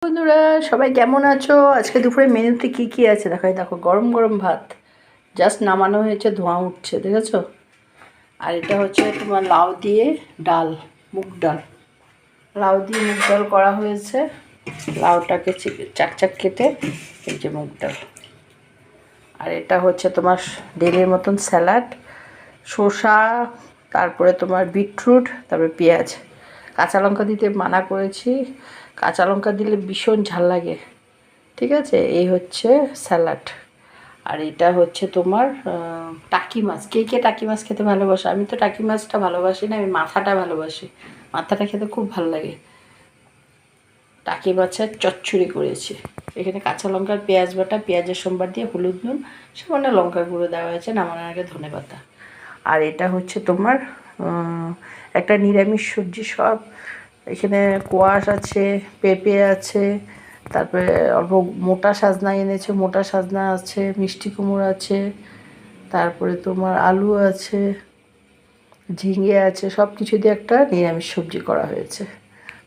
বন্ধুরা সবাই কেমন আছো? আজকে দুপুরে মেনুতে কি কি আছে দেখাই। দেখো গরম গরম ভাত জাস্ট নামানো হয়েছে, ধোঁয়া উঠছে, দেখেছো? আর এটা হচ্ছে তোমার লাউ দিয়ে ডাল, মুগ ডাল, লাউ দিয়ে মুগ ডাল করা হয়েছে। লাউটাকে চাক চাক কেটে, এই যে মুগ ডাল। আর এটা হচ্ছে তোমার ডেলির মতন স্যালাড, শসা, তারপরে তোমার বিটরুট, তারপরে পেঁয়াজ। কাঁচা লঙ্কা দিতে মানা করেছি, কাঁচা লঙ্কা দিলে ভীষণ ঝাল লাগে। ঠিক আছে, এই হচ্ছে স্যালাড। আর এটা হচ্ছে তোমার টাকি মাছ। কে কে টাকি মাছ খেতে ভালোবাসে? আমি তো টাকি মাছটা ভালোবাসি না, আমি মাথাটা ভালোবাসি। মাথাটা খেতে খুব ভালো লাগে। টাকি মাছের চচ্চড়ি করেছি। এখানে কাঁচা লঙ্কার পেঁয়াজ বাটা, পেঁয়াজের সোমবার দিয়ে হলুদ নুন, সামান্য লঙ্কা গুঁড়ো দেওয়া হয়েছে, নামানোর আগে ধনেপাতা। আর এটা হচ্ছে তোমার একটা নিরামিষ সবজি সব। এখানে কোয়াশ আছে, পেঁপে আছে, তারপরে অল্প মোটা সাজনা এনেছে, মোটা সাজনা আছে, মিষ্টি কুমড়ো আছে, তারপরে তোমার আলু আছে, ঝিঙে আছে, সব কিছু দিয়ে একটা নিরামিষ সবজি করা হয়েছে।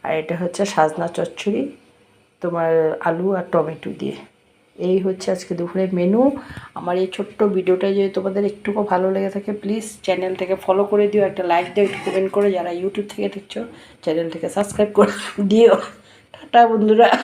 আর এটা হচ্ছে সাজনা চচ্চড়ি, তোমার আলু আর টমেটো দিয়ে। এই হচ্ছে আজকে দুপুরের মেনু। আমার এই ছোট্ট ভিডিওটা যদি তোমাদের একটুকু ভালো লেগে থাকে, প্লিজ চ্যানেলটাকে ফলো করে দিও, একটা লাইক দিও, একটু কমেন্ট করে। যারা ইউটিউব থেকে দেখছো চ্যানেলটাকে সাবস্ক্রাইব করে দিও। টাটা বন্ধুরা।